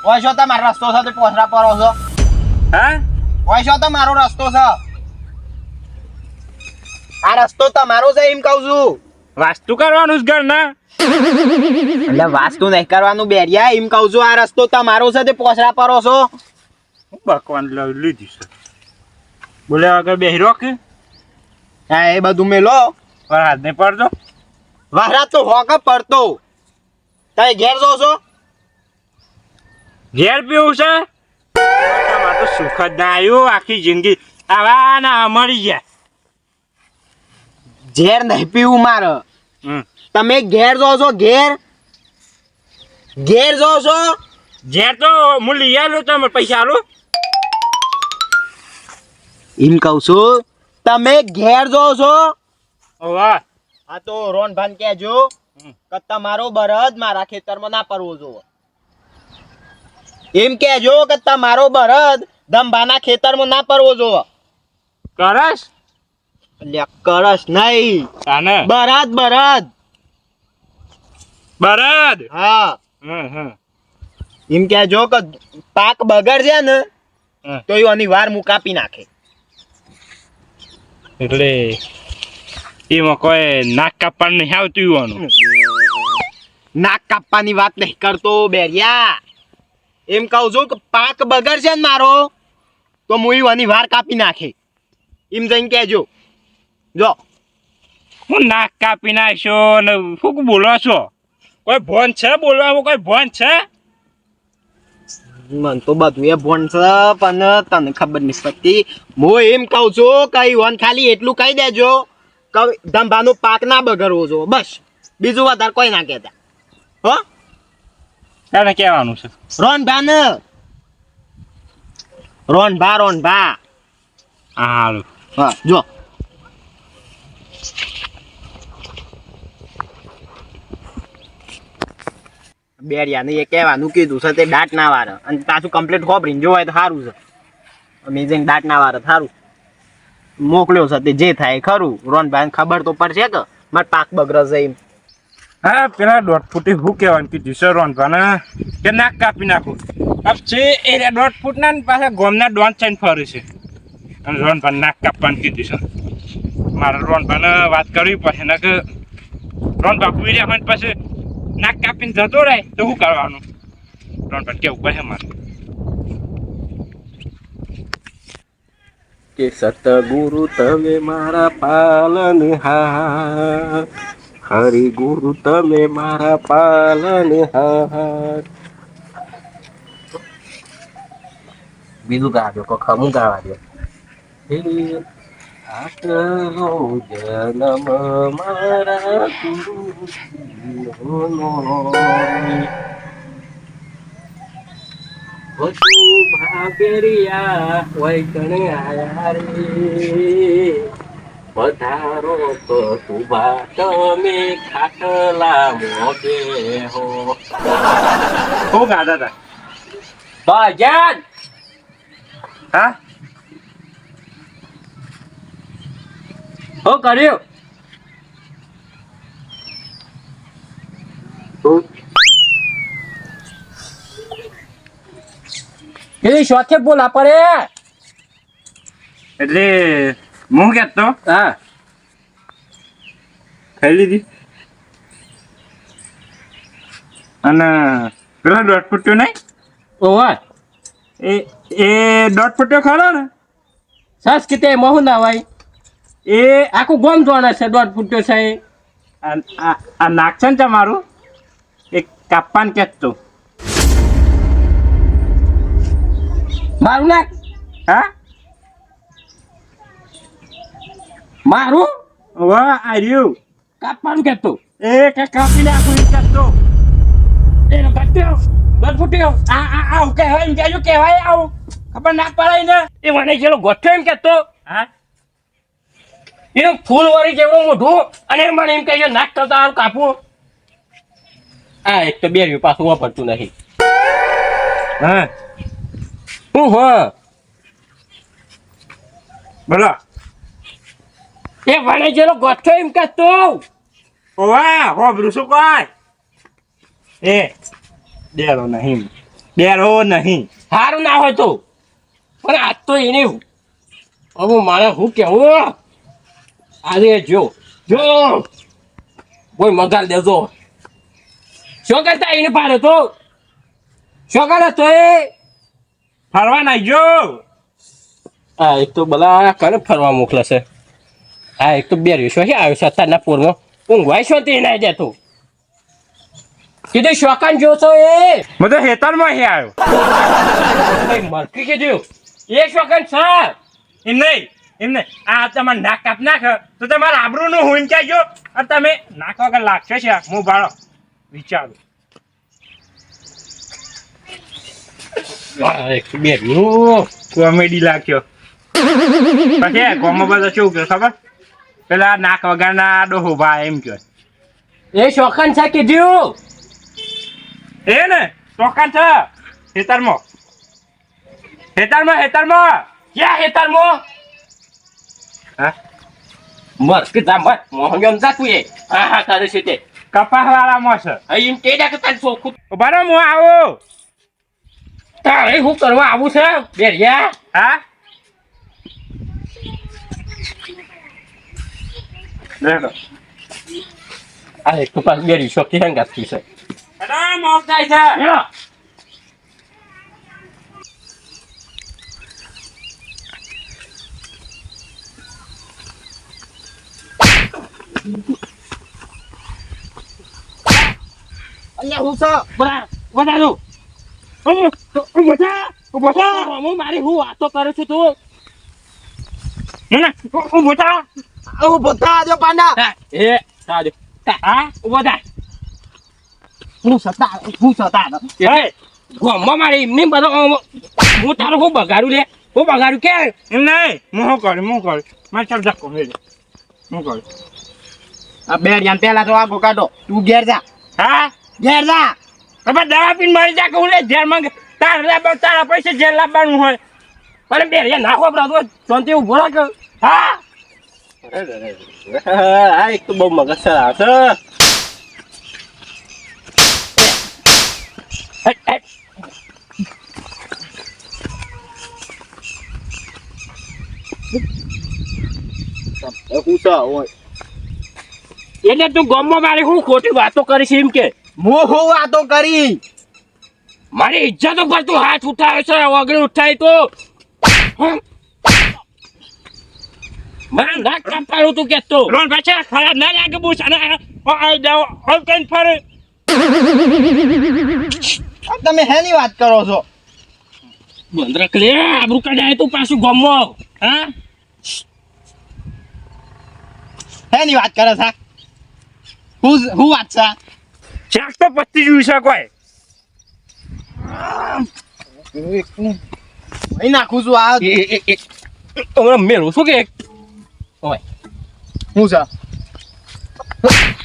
ઓય છો તમારો રસ્તો છે તો પોસરા પરો છો હા ઓય છો તમારો રસ્તો છે આ રસ્તો તમારો છે એમ કહું છું વાસ્તુ કરવાનું જ ઘર ના એટલે વાસ્તુ નહીં કરવાનું બેરિયા એમ કહું છું આ રસ્તો તમારો છે તે પોસરા પરો છો બકવાન લીધી છે બોલે આગળ બેહી રોક હા એ બધું મેલો પર હાથ નહીં પડતો વહરાત તો હોક પડતો તમે ઘેર જો છો ઘેર પીવું છે તમારે તો સુખ જ ના આવ્યું આખી જિંદગી આવા ના મરી ગયા ઝેર નહીં પીવું મારે તમે ઘેર જો છો ઘેર જો છો ઝેર તો હું લઈ આલું તમે પૈસા આલું એમ કહું છું તમે ઘેર જો છો વાહ હા તો રોન ભાન કહેજો કે તમારો બળદ મારા ખેતરમાં ના પરવો જોવો એમ કહેજો કે તમારો બળદ દંભાના ખેતરમાં ના પરવો જોવો કરસ એટલે કરસ નહીં તાને બળદ બરદ હા એમ કહેજો કે પાક બગડશે ને તો એની વાર હું કાપી નાખે એટલે એમાં કોઈ નાક કાપવાનું નહીં આવતું યુવાનું નાક કાપવાની વાત નહીં કરતો બેરિયા એમ કહું છું કે પાક બગડશે ને મારો તો હું એની વાર કાપી નાખે એમ જઈને કહેજો જો હું નાક કાપી નાખ્યો ને શું બોલો છો કોઈ ભોન છે બોલવામાં કોઈ ભોન છે મને તો બધું એ ભોન છે પણ તને ખબર નહીં પડતી હું એમ કહું છું કે વન ખાલી એટલું કહી દેજો કે ધંભાનો પાક ના બગડવો જો બસ બીજું વધારે કોઈ ના કહેતા હો તારે કહેવાનું છે રોનભા હારું હા જો બેરિયાને એ કહેવાનું કીધું છે તે દાંત ના વારે અને પાછું કમ્પ્લીટ ખોપરીને જોવાય તો સારું છે અમેઝિંગ દાંત ના વારે સારું મોકલ્યો છે તે જે થાય ખરું રોનભાઈ ખબર તો પડશે કે મારે પાક બગડશે એમ હા પેલા 1.5 ફૂટી શું કહેવાનું કીધું છે રોનભાને કે નાક કાપી નાખું अब છે એ 1.5 ફૂટના પાછા ગોમના ડોન ચાઈને ફરે છે અને રોનભાને નાક કાપવાનું કીધું છે મારે રોનભાને વાત કરવી પડશે ને કે રોનભા કુઈ રહ્યા હોય પછી નાક કાપીને જતો રહે તો શું કરવાનું રોનભાને કેવું પડે મારે કે સતગુરુ તમે મારા પાલનહાર હરિ ગુરુ તમે મારા પાલનહાર બીજું ગાજો કો ખમું ગાવા દો આટલો જન્મ મારા ગુરુનો ભાભેરિયા વૈકણે આયા રે પધારો તો તુભા તમે ખાટલા મોગે હો શું ગાતા હતા ભજન હા શું કર્યું પેલી શોખે બોલા પડે એટલે હું કહેતો હા ખાઈ લીધી અને પેલો 1.5 ફૂટ્યો નહીં ઓવા એ 1.5 ફૂટ્યો ખરો ને સંસ્કૃતિ મોહન ના ભાઈ એ આખું ગોમ જોવાના છે 1.5 ફૂટ્યો છે આ નાક છે ને તમારું એ કાપવાન કહેતો મારું નાક હા મારું વાહ આર્યું કાપવાનું કેતો એ કે કાપી નાખું એમ કહેતો એનો કાપ્યો 1.5 ફૂટ્યો આવું કહેવાય એમ કહેજો કહેવાય આવું ખબર નાક પડાય ને એ મને જેલો ગોઠ્યો એમ કહેતો હા એનું ફૂલ વળી જેવડું મોઢું અને મને એમ કહેજો નાક કરતા આવું કાપવું આ એક તો બેર્યું પાછું વાપરતું નહીં હા હું હો બોલો એ મને જેલો ગોઠ્યો એમ કહેતો વાહ હોબરું શું કોઈ એ દેરો નહીં બેરો નહીં. સારું ના હોય તો પણ આજ તો એને હવે મારે શું કેવું આજે જો કોઈ મગાર દેજો શું કરતા એને પાડે તો શું કરે તો એ ફરવા નાઈ જો. હા એક તો બધા કરે ફરવા મોકલે છે. હા એક તો બે દિવસો છે આવ્યો છે અત્યારના પૂરમાં ઊંઘવાય છો તે ના જતો કીધું શોકાન જોશો એ હું તો હેતરમાં હે આવ્યો. મરકી કીધું એ શોકાન છે એમ નહીં આ તમારે નાક કાપ નાખ તો તમારે આબરૂનું હું એમ કહેજો અને તમે નાક વગર લાગશે છે હું ભાડો વિચારો. બે દિવસ કોમેડી લાગ્યો. પછી કોમમાં બધા શું કે ખબર પેલા નાક વગરના ડોહો ભા એમ કહે એ શોકાન છે કીધું એ ને ચોકાન છે હેતરમાં ક્યાં હેતરમાં હા મર કે જા મર મોહન ગમ જા તું એ હા તારે છે તે કપાસ વાળામાં છે. અહીં એમ કે કે તારી ચોખ્ખું બરો હું આવું. તારે શું કરવા આવું છે બેરિયા હા દેખો આ એક તો પાસ બેરી શોકી હંગાતી છે અરે મોક જાય છે. અહીંયા હું છે બધા તું હું મારી હું વાતો કરું છું તું ઉભો થા દો પાંડા. એ સાજો હા ઉભો થા હું સતા એ ગોમમાં મારી એમની બધો હું તારું હું બગાડું કે એમ નહીં હું કરું મારે ચાલ ધક્કો મેળે હું કરું. આ બે યાન પેલા તો આગો કાઢો તું ઘેર જા હા ઘેર જા. તમે દવા પીને મરી જા કે હું લે ઝેર માંગે તારા પૈસે ઝેર લાવવાનું હોય પણ બે નાખો બ્રાતો શાંતિ ઉભો રાખ હા આ એક તો બહુ મગજ સર છે એટલે તું ગામમાં મારી હું ખોટી વાતો કરીશ એમ કે હું વાતો કરી મારી ઇજ્જત ઉપર તું હાથ ઉઠાવે છે વગર ઉઠાય તો મારા નાક કાપવાનું તું કેતો રોન પાછા ખરાબ ના લાગે બુસ અને આ જાવ ઓલ કઈ ફરે તમે હેની વાત કરો છો બંધ રાખ લે આબરૂ કાઢાય તું પાછું ગામમાં હા હેની વાત કરે છે હું વાત છે ચાક તો પત્તી જોઈ છે કોઈ અહીં નાખું છું આ હમણાં મેળવું શું કે ઓય હું છે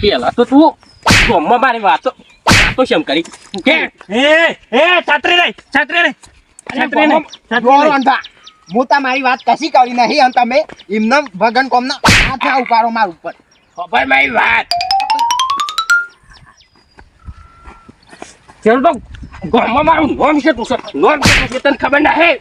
પેલા તો તું ગામમાં મારી વાતો શેમ કરી કે એ છાત્રી નહીં હું તમારી વાત કશી કરી નહીં અને તમે એમને વગન કોમના હાથે ઉપાડો માર ઉપર ખબર મારી વાત ચાલ તો ગામમાં મારું નોમ છે તું નોમ છે તને ખબર નહીં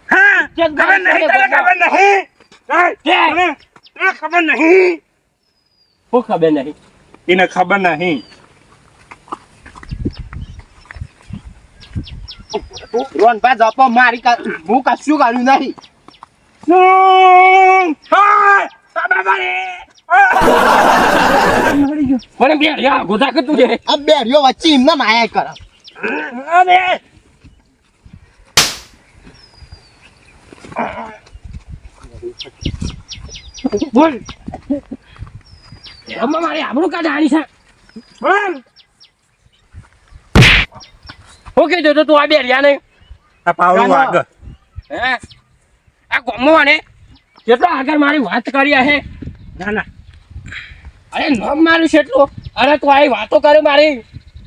હા ખબર નહીં તને ખબર નહીં તને ખબર નહીં શું ખબર નહીં એને ખબર નહીં રોન પા જપો મારી હું કશું કર્યું નહીં મને બે યા ગોધા કે તું જે આ બેરીઓ વચ્ચે એમને માયા કરે બોલ એમાં મારી આબરૂ કાઢવાની છે હું કીધું તો તું આ બે રહ્યા નહીં આ પાવડું આગળ હે આ ગોમો ને કેટલો આગળ મારી વાત કરી હે ના અરે નામ મારું છે એટલું અરે તું આવી વાતો કરે મારી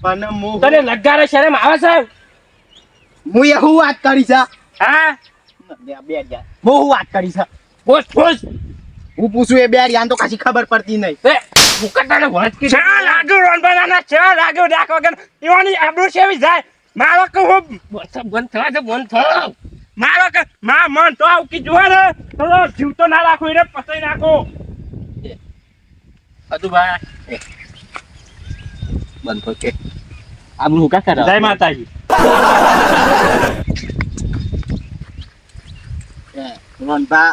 પણ તને લગારે શરમ આવે છે હું એવું વાત કરી છે હા હું વાત કરી છે બોસ બોસ હું પૂછું એ બે યાન તો કશી ખબર પડતી નહીં એ મુકટાને વાત કી ચા લાગ્યું રોન બનાના ચા લાગ્યું ડાક વગર ઈવાની આબરૂ સેવી જાય મારો કે હું બંધ થવા દે, બંધ થવા. મારો કે મન તો આવું કીધું હોય ને તો જીવ તો ના રાખો એને પતાઈ નાખો. હતું ભાઈ બંધ થો કે આબુ હું કા કરા. જય માતાજી. રોનભા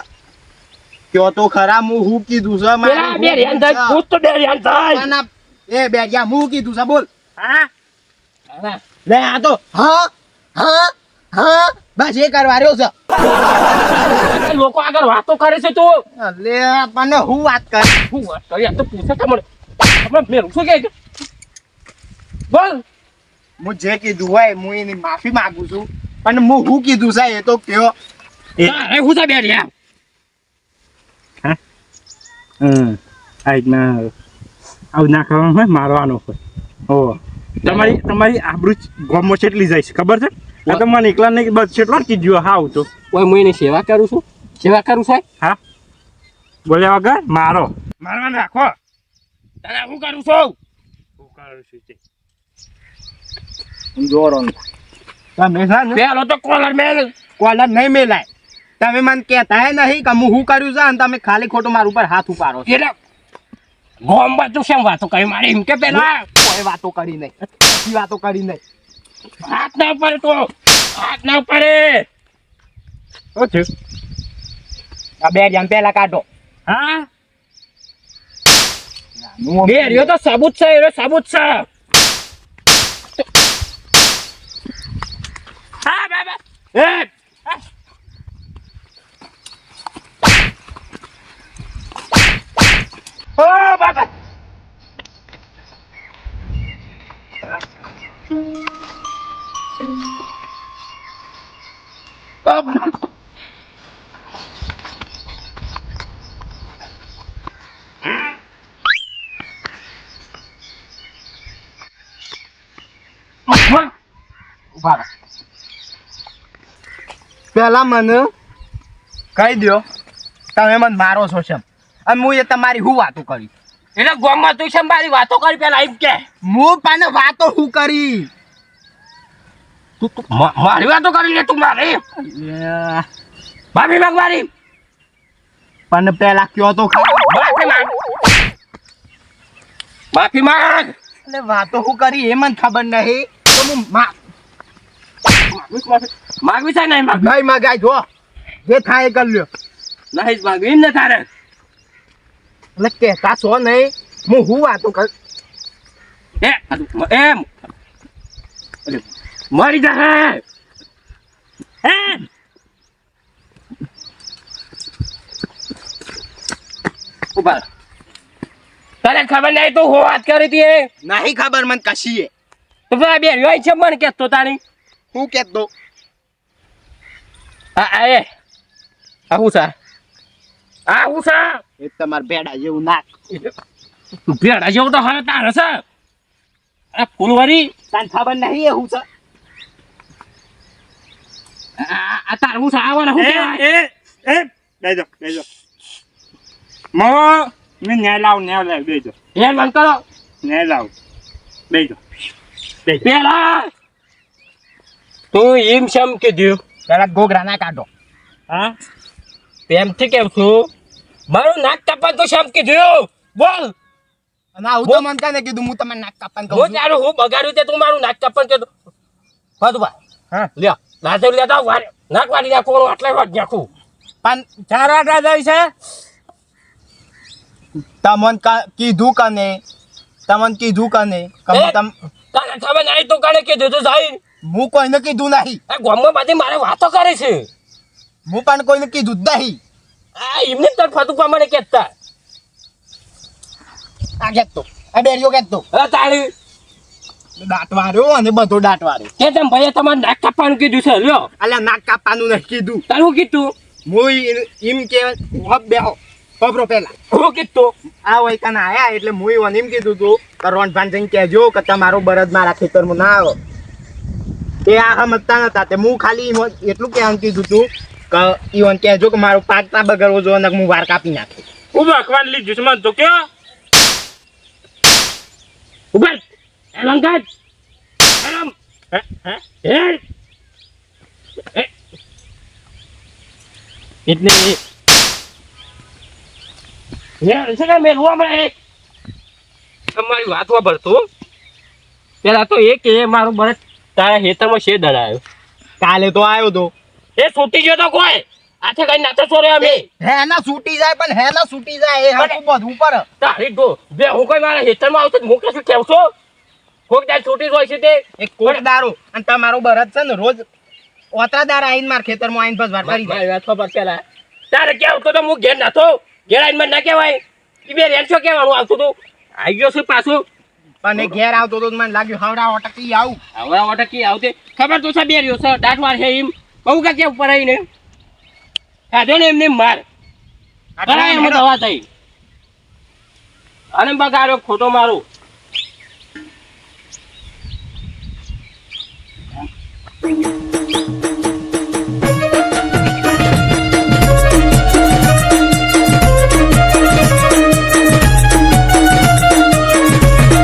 કયો તો ખરા હું કીધું છે પેલા બે રેન થાય, પૂછ તો બે રેન થાય. એ બેડિયા હું કીધું છે બોલ. હા હા. લે આ તો હા હા હા બસ એ કરવા રહ્યો છે. લોકો આગળ વાતો કરે છે તું. લે મને હું વાત કર. હું વાત કરી, આ તો પૂછે તમને. તમને મેરું શું કહે છે? બોલ. હું જે કીધું હોય હું એની માફી માંગુ છું પણ હું કીધું છે એ તો કયો. તારે હું છે બે રહ્યા? આવું ના કરવાનું હોય, મારવાનું હોય. ઓ તમારી આબરૂ ગોમમાં કેટલી જાય છે ખબર છે? આ તો મને એકલા નહીં બસ કેટલો કીધું હાવ તો. ઓય હું એની સેવા કરું છું. સેવા કરું છે? હા બોલ્યા વગર મારવાનું રાખો. તારે હું કરું છું? હું કરું છું તે. જો રોનભા તમે છે ને પેલો તો કોલર મેલ. કોલર નહીં મેલાય. તમે મને કહેતા નહીં કે હું શું કર્યું છે અને તમે ખાલી ખોટું મારા ઉપર હાથ ઉપાડો છો. એટલે ગોમ બધું શેમ વાતો કરી મારી એમ કે પેલા કોઈ વાતો કરી નહીં, પછી વાતો કરી નહીં. હાથ ના પડે તો હાથ ના પડે. શું થયું? આ બે જણ પેલા કાઢો. હા બે રહ્યો તો સાબુત છે, એનો સાબુત છે. હા બાબા એ ઓ બાબા પેલા મને કહી દો તમે મને મારો છો શેમ અને હું એ તમારી હું વાતો કરી. એટલે ગોમમાં તું શેમ મારી વાતો કરી પેલા એમ કે હું પાને વાતો હું કરી. મારી વાતો કરી લે તું મારી માફી માંગ મારી. પણ પેલા કયો તો ખરા. માફી માંગ, માફી માંગ. એટલે વાતો હું કરી એ મને ખબર નહીં તો હું માગવી છે નહીં માગ નહીં મગાઈ જો જે થાય એ કરી લ્યો. નહીં માગવી ને તારે. એટલે કહેતા છો નહીં હું વાતો કર. એમ મરી જશે એમ. ઉભા તને ખબર નહીં તું હું વાત કરી હતી? નહીં ખબર મને કશી તો પેલા બે રહ્યો છે મને કેતો તારી હું કેતો. આવું છે આવું છે એ તમારા ભેડા જેવું નાક. ભેડા જેવું તો હવે તારે છે. અરે ફૂલવારી તને ખબર નહીં એ હું છે. આ તારું છે આવવાના શું કહેવાય? બેજો મેં ન્યાય લાવ બેજો એ બંધ કરો ન્યાય લાવ બેજો પેલા તું એમ શેમ કીધું? પેલા ગોગરા ના કાઢો. હા પ્રેમથી કેમ છું મારું નાક કાપવાનું તો શેમ કીધું? બોલ. અને આવું તો મને કાને કીધું હું તમને નાક કાપવાનું કહું હું છું. તારું હું બગાડ્યું તે તું મારું નાક કાપવાનું કીધું? ભાઈ હા લ્યો લાજો લેતા નાક વાળી નાખું આટલે વાત નાખું. પણ ચાર વાટા જાય છે. તમને કીધું કને તમને કીધું કને એ, તને ખબર નહીં તું કાને કીધું તું સાહેબ? હું કોઈને કીધું નહીં. આ ગામમાં બધી મારે વાતો કરે છે. હું પણ કોઈને કીધું જ નહીં. આ એમને તર ફતું પ્રમાણે કહેતા. આ કેતો આ બેરિયો કેતો અરે તારી દાંતવાર્યો અને બધો દાંતવાર્યો. કે તેમ ભાઈએ તમારે નાક કાપવાનું કીધું છે લ્યો. અલ્યા નાક કાપવાનું નહીં કીધું. તારું કીધું હું એમ કે હબ બેહો ખબરો પેલા હું કીધું આ હોય કને આયા એટલે હું એને એમ કીધું તું કે રોનભાન જઈને કહેજો કે તમારો બળદ મારા ખેતરમાં ના આવે. એ આ સમજતા નતા તે હું ખાલી એટલું કહેવાનું કીધું તું કે ઈવન કહેજો કે મારો પાક ના બગડવો જો ને હું વાર કાપી નાખું. ઉભા અખબાર લીધું છે મને તો કયો ઉભર એલંગાત એલમ એટલે છે ને મેં તમારી વાત વાપરતું પેલા તો એ કે મારું બરસ તારા ખેતરમાં શેર દડાયો કાલે તો આવ્યો તો એ છૂટી ગયો તો કોઈ આથે કઈ નાતો સોરે અમે હેના છૂટી જાય પણ હેના છૂટી જાય એ હાથું બધું પર તારી તો બે હું કોઈ મારા ખેતરમાં આવતો મૂકે શું કેવશો કોક દાર છૂટી હોય છે તે એક કોક દારો અને તમારો બરત છે ને રોજ ઓતરા દાર આઈને માર ખેતરમાં આઈને બસ વાર કરી મારી વાત ખબર પેલા તારે કેવું તો હું ઘેર નાતો ઘેર આઈને મને ના કહેવાય એ બે રેન છો કહેવાનું આવતું તું આવી ગયો છું પાછું અને ઘેર આવતો તો મને લાગ્યું હાવડા ઓટકી આવું આવડા ઓટકી આવતે ખબર તો છે બે રહ્યો છે દાંત વાર છે એમ બહુ કા કેવું પડાય ને ખાધો ને એમને માર એમ દવા થઈ અને બગાડ્યો ખોટો મારું